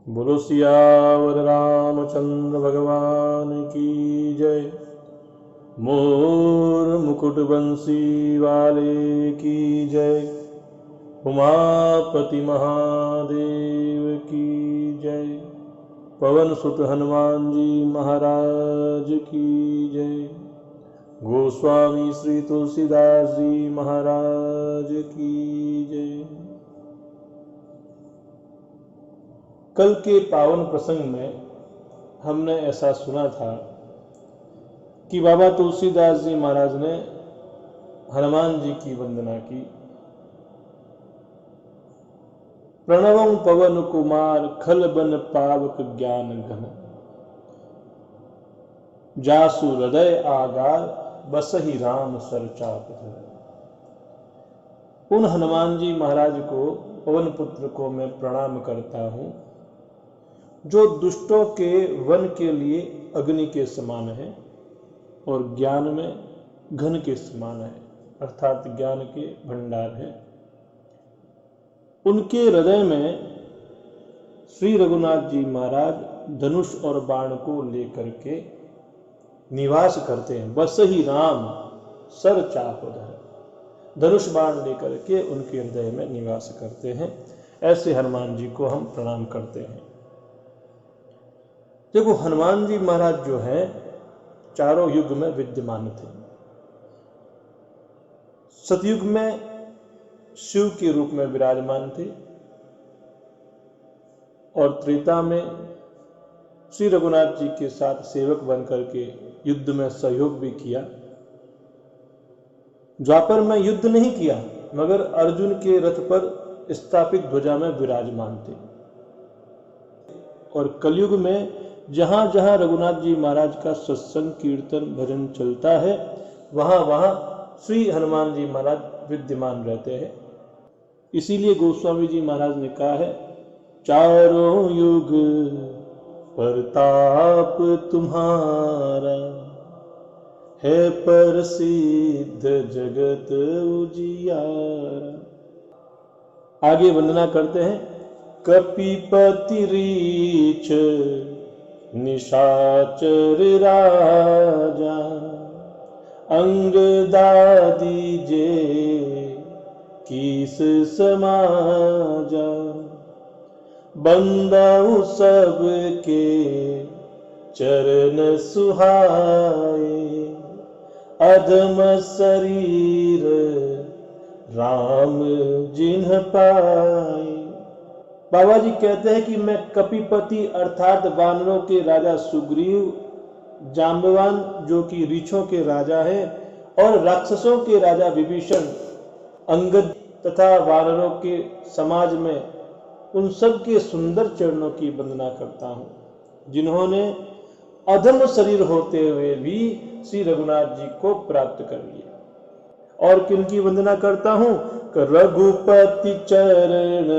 बोलो सियावर रामचंद्र भगवान की जय। मोर मुकुट बंसी वाले की जय। उमापति महादेव की जय। पवन सुत हनुमान जी महाराज की जय। गोस्वामी श्री तुलसीदास जी महाराज की जय। कल के पावन प्रसंग में हमने ऐसा सुना था कि बाबा तुलसीदास जी महाराज ने हनुमान जी की वंदना की। प्रणवं पवन कुमार खल बन पावक ज्ञान घन, जासु हृदय आगार बसहि राम सर चाप धर। उन हनुमान जी महाराज को, पवन पुत्र को मैं प्रणाम करता हूं, जो दुष्टों के वन के लिए अग्नि के समान है और ज्ञान में घन के समान है, अर्थात ज्ञान के भंडार है। उनके हृदय में श्री रघुनाथ जी महाराज धनुष और बाण को लेकर के निवास करते हैं। बस ही राम सर चाप धर, धनुष बाण लेकर के उनके हृदय में निवास करते हैं। ऐसे हनुमान जी को हम प्रणाम करते हैं। देखो, हनुमान जी महाराज जो हैं चारों युग में विद्यमान थे। सतयुग में शिव के रूप में विराजमान थे और त्रेता में श्री रघुनाथ जी के साथ सेवक बनकर के युद्ध में सहयोग भी किया। द्वापर में युद्ध नहीं किया, मगर अर्जुन के रथ पर स्थापित ध्वजा में विराजमान थे। और कलयुग में जहां जहां रघुनाथ जी महाराज का सत्संग कीर्तन भजन चलता है, वहां वहां श्री हनुमान जी महाराज विद्यमान रहते हैं। इसीलिए गोस्वामी जी महाराज ने कहा है, चारों युग प्रताप तुम्हारा, है प्रसिद्ध जगत उजियारा। आगे वंदना करते हैं। कपिपति रीछ निशाचर राजा, अंगदादी जे कीस समाजा। बंदाऊ सब के चरण सुहाए, अधम शरीर राम जिन्ह पाए। बाबा जी कहते हैं कि मैं कपिपति अर्थात वानरों के राजा सुग्रीव, जाम्बवान जो कि रीछों के राजा है, और राक्षसों के राजा विभीषण, अंगद तथा वानरों के समाज में उन सब के सुंदर चरणों की वंदना करता हूं, जिन्होंने अधम शरीर होते हुए भी श्री रघुनाथ जी को प्राप्त कर लिया। और किनकी वंदना करता हूं? रघुपति चरण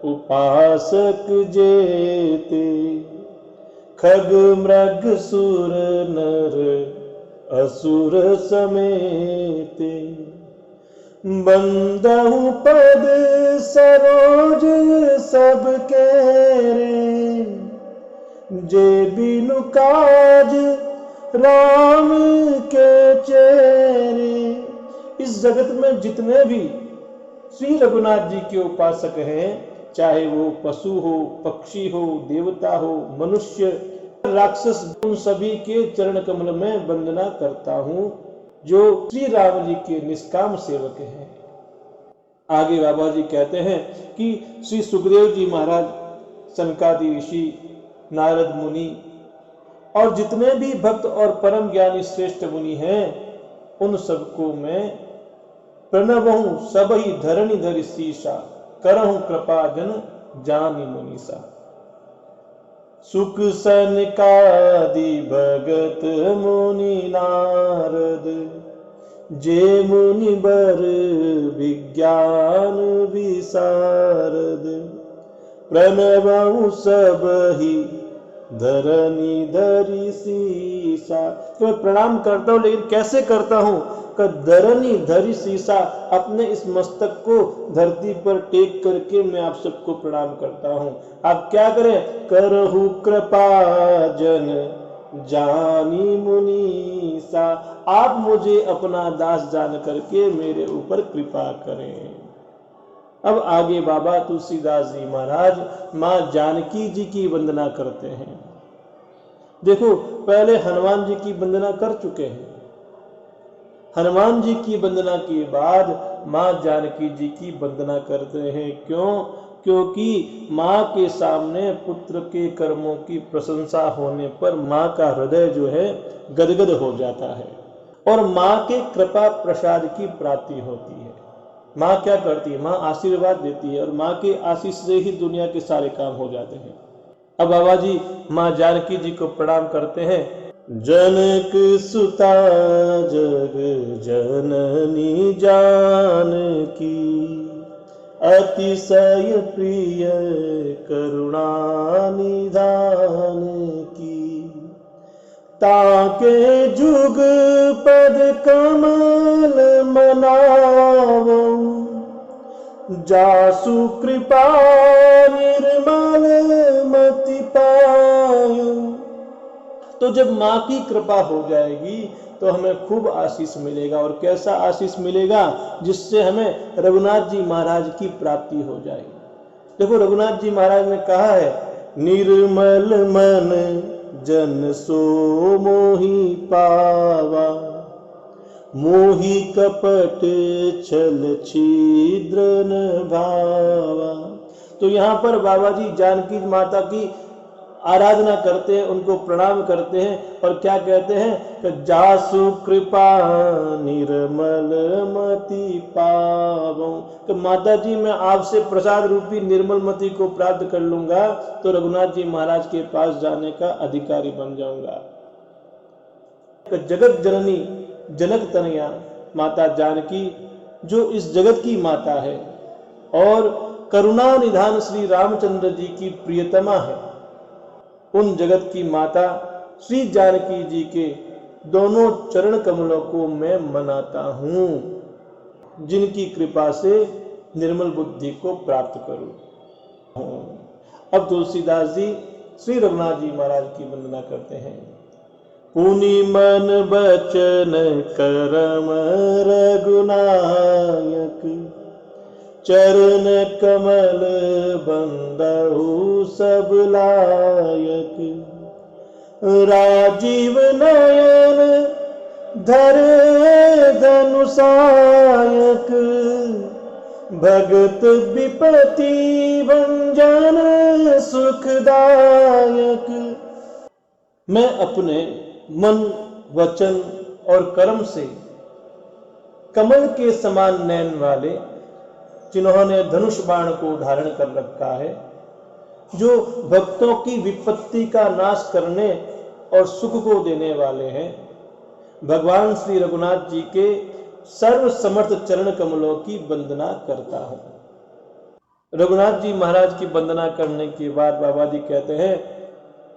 उपासक जेते, खग मृग सुर नर असुर समेते। बंदहु पद सरोज सबके रे, जे बिनु काज राम के चेरे। इस जगत में जितने भी श्री रघुनाथ जी के उपासक हैं, चाहे वो पशु हो, पक्षी हो, देवता हो, मनुष्य, राक्षस, उन सभी के चरण कमल में वंदना करता हूं, जो श्री राम जी के निष्काम सेवक हैं। आगे बाबा जी कहते हैं कि श्री सुखदेव जी महाराज, सनकादि ऋषि, नारद मुनि और जितने भी भक्त और परम ज्ञानी श्रेष्ठ मुनि हैं, उन सबको मैं प्रणवहूं सबहि धरणी धरि शीशा, करहूं कृपा जन जानि मुनीसा। सुख सनकादि भगत मुनि नारद, जे मुनि बर विज्ञान विशारद। प्रणवहु सबहि धरनी धरी सीसा। तो मैं प्रणाम करता हूँ, लेकिन कैसे करता हूँ? धरनी धरी सीसा, अपने इस मस्तक को धरती पर टेक करके मैं आप सबको प्रणाम करता हूँ। आप क्या करें? करहु कृपा जन जानी मुनीसा, आप मुझे अपना दास जान करके मेरे ऊपर कृपा करें। अब आगे बाबा तुलसीदास जी महाराज मां जानकी जी की वंदना करते हैं। देखो, पहले हनुमान जी की वंदना कर चुके हैं। हनुमान जी की वंदना के बाद मां जानकी जी की वंदना करते हैं। क्यों? क्योंकि मां के सामने पुत्र के कर्मों की प्रशंसा होने पर मां का हृदय जो है गदगद हो जाता है और मां के कृपा प्रसाद की प्राप्ति होती है। मां क्या करती है? मां आशीर्वाद देती है और मां के आशीष से ही दुनिया के सारे काम हो जाते हैं। अब बाबा जी मां जानकी जी को प्रणाम करते हैं। जनक सुता जग जननी जानकी, अतिशय प्रिय करुणा निधान की। ताके जुग पद कमल मनावो, जासु कृपा निर्मल मति पायो। तो जब माँ की कृपा हो जाएगी तो हमें खूब आशीष मिलेगा। और कैसा आशीष मिलेगा? जिससे हमें रघुनाथ जी महाराज की प्राप्ति हो जाएगी। देखो, रघुनाथ जी महाराज ने कहा है, निर्मल मन जन सो मोहि पावा, मोहि कपट छल छिद्र न भावा। तो यहाँ पर बाबा जी जानकी माता की आराधना करते हैं, उनको प्रणाम करते हैं और क्या कहते हैं कि जासु कृपा निर्मल मति पावो। तो माता जी मैं आपसे प्रसाद रूपी निर्मल मति को प्राप्त कर लूंगा तो रघुनाथ जी महाराज के पास जाने का अधिकारी बन जाऊंगा। जगत जननी जनक तनया माता जानकी जो इस जगत की माता है और करुणा निधान श्री रामचंद्र जी की प्रियतमा है, उन जगत की माता श्री जानकी जी के दोनों चरण कमलों को मैं मनाता हूं, जिनकी कृपा से निर्मल बुद्धि को प्राप्त करूं। अब तुलसीदास जी श्री रघुनाथ जी महाराज की वंदना करते हैं। पुनि मन बचन करम रघुनायक, चरण कमल बंदहु सब लायक। राजीव नयन धरे धनुषायक, भगत विपति भंजन सुखदायक। मैं अपने मन, वचन और कर्म से कमल के समान नयन वाले, जिन्होंने धनुष बाण को धारण कर रखा है, जो भक्तों की विपत्ति का नाश करने और सुख को देने वाले हैं, भगवान श्री रघुनाथ जी के सर्व समर्थ चरण कमलों की वंदना करता हूं। रघुनाथ जी महाराज की वंदना करने के बाद बाबा जी कहते हैं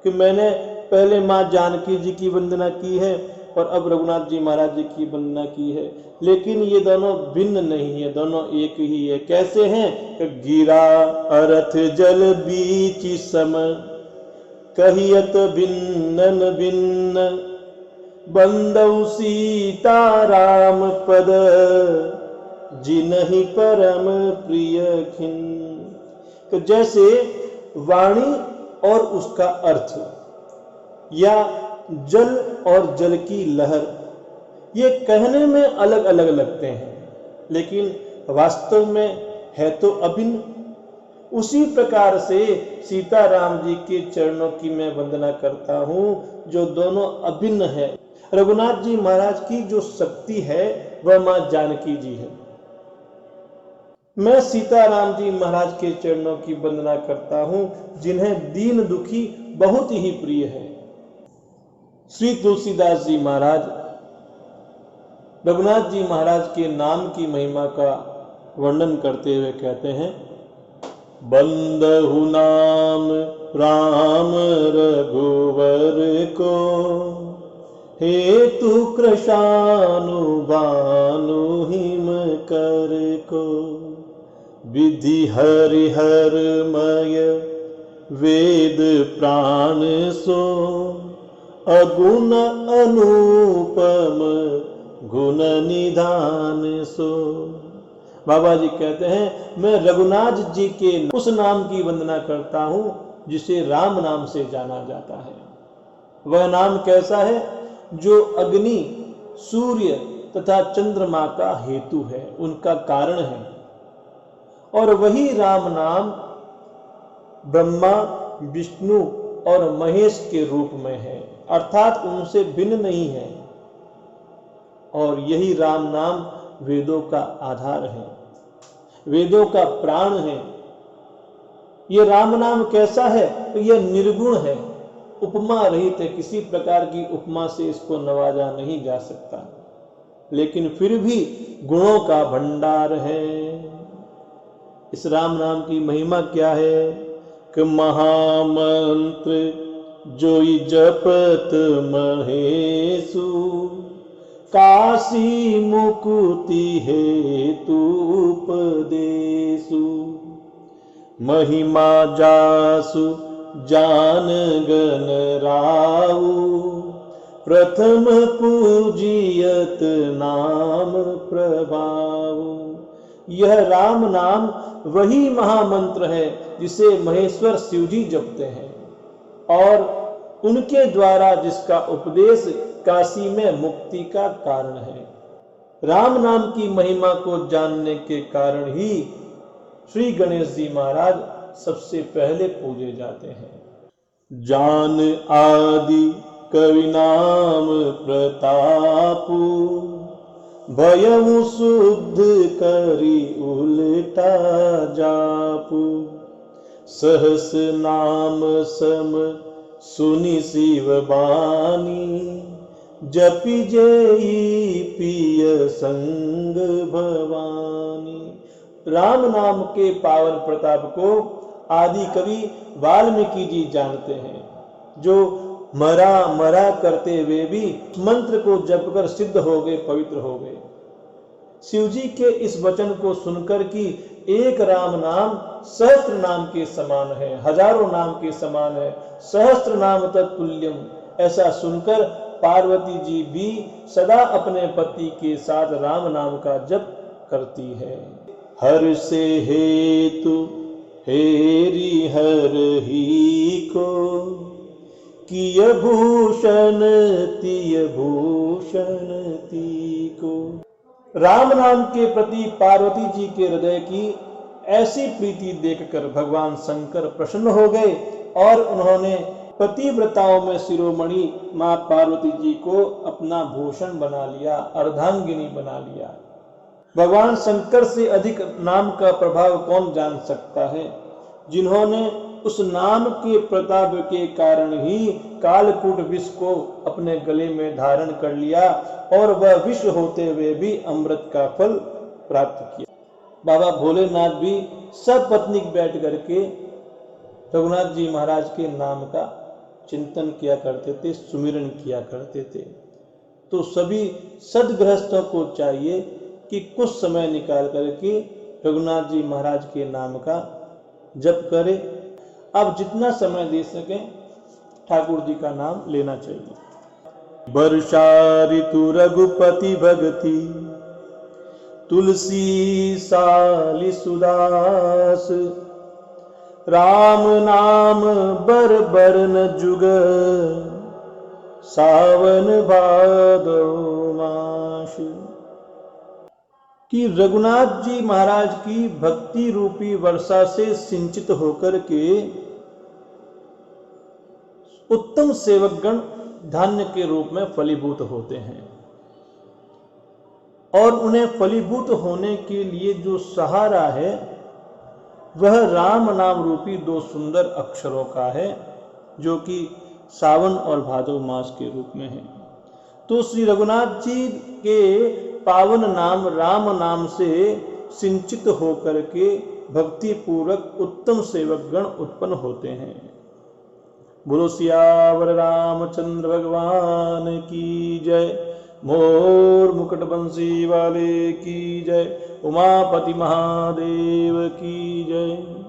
कि मैंने पहले मां जानकी जी की वंदना की है और अब रघुनाथ जी महाराज जी की वंदना की है, लेकिन ये दोनों भिन्न नहीं है, दोनों एक ही है। कैसे हैं? गिरा अरथ जल बीच सम, कहियत भिन्नन भिन्न, बंदौ सीता राम पद, जिनहि परम प्रिय खिन। तो जैसे वाणी और उसका अर्थ, या जल और जल की लहर, ये कहने में अलग अलग लगते हैं, लेकिन वास्तव में है तो अभिन्न। उसी प्रकार से सीताराम जी के चरणों की मैं वंदना करता हूं, जो दोनों अभिन्न है। रघुनाथ जी महाराज की जो शक्ति है वह मां जानकी जी है। मैं सीताराम जी महाराज के चरणों की वंदना करता हूं, जिन्हें दीन दुखी बहुत ही प्रिय है। श्री तुलसीदास जी महाराज रघुनाथ जी महाराज के नाम की महिमा का वर्णन करते हुए कहते हैं, बंदहु नाम राम रघुनायक, को, हेतु कृशानु बानु हिम कर को। विधि हरिहरमय वेद प्राण सो, अगुण अनुपम गुण निधान सो। बाबा जी कहते हैं मैं रघुनाथ जी के उस नाम की वंदना करता हूं जिसे राम नाम से जाना जाता है। वह नाम कैसा है? जो अग्नि, सूर्य तथा चंद्रमा का हेतु है, उनका कारण है। और वही राम नाम ब्रह्मा, विष्णु और महेश के रूप में है, अर्थात उनसे भिन्न नहीं है। और यही राम नाम वेदों का आधार है, वेदों का प्राण है। यह राम नाम कैसा है? तो यह निर्गुण है, उपमा रहित है, किसी प्रकार की उपमा से इसको नवाजा नहीं जा सकता, लेकिन फिर भी गुणों का भंडार है। इस राम नाम की महिमा क्या है कि महामंत्र जोई जपत महेशु, काशी मुकुति हेतु उपदेशु। महिमा जासु जान गण राउ, प्रथम पूजियत नाम प्रभाव। यह राम नाम वही महामंत्र है जिसे महेश्वर शिव जी जपते हैं, और उनके द्वारा जिसका उपदेश काशी में मुक्ति का कारण है। राम नाम की महिमा को जानने के कारण ही श्री गणेश जी महाराज सबसे पहले पूजे जाते हैं। जान आदि कवि नाम प्रतापु, भयउ शुद्ध करी उल्टा जापु। सहस नाम सम सुनि शिव बानी, जपि जेई पिय संग भवानी। राम नाम के पावन प्रताप को आदि कवि वाल्मीकि जी जानते हैं, जो मरा करते हुए भी मंत्र को जपकर सिद्ध हो गए, पवित्र हो गए। शिव जी के इस वचन को सुनकर कि एक राम नाम सहस्त्र नाम के समान है, हजारों नाम के समान है, सहस्त्र नाम तत्तुल्यम, ऐसा सुनकर पार्वती जी भी सदा अपने पति के साथ राम नाम का जप करती है। हर से हेतु हेरी हर ही को, किय भूषण तिय भूषण ती को। राम नाम के प्रति पार्वती जी के हृदय की ऐसी प्रीति देखकर भगवान शंकर प्रसन्न हो गए और उन्होंने पतिव्रताओं में शिरोमणि मां पार्वती जी को अपना भूषण बना लिया, अर्धांगिनी बना लिया। भगवान शंकर से अधिक नाम का प्रभाव कौन जान सकता है, जिन्होंने उस नाम के प्रताप के कारण ही कालकूट विष को अपने गले में धारण कर लिया और वह विष होते हुए भी अमृत का फल प्राप्त किया। बाबा भोलेनाथ भी सब पत्नीक बैठ करके रघुनाथ जी महाराज के नाम का चिंतन किया करते थे, सुमिरन किया करते थे। तो सभी सदगृहस्थों को चाहिए कि कुछ समय निकाल करके रघुनाथ जी महाराज के नाम का जप करें। आप जितना समय दे सकें ठाकुर जी का नाम लेना चाहिए। वर्षा ऋतु रघुपति भगति, तुलसी साली सुदास। राम नाम बर बरन जुग, सावन भादो मास। कि रघुनाथ जी महाराज की भक्ति रूपी वर्षा से सिंचित होकर के उत्तम सेवकगण धान्य के रूप में फलीभूत होते हैं, और उन्हें फलीभूत होने के लिए जो सहारा है वह राम नाम रूपी दो सुंदर अक्षरों का है, जो कि सावन और भादो मास के रूप में है। तो श्री रघुनाथ जी के पावन नाम राम नाम से सिंचित होकर के भक्ति पूर्वक उत्तम सेवकगण उत्पन्न होते हैं। बोलो सियावर रामचंद्र भगवान की जय। मोर मुकुट बंसी वाले की जय। उमापति महादेव की जय।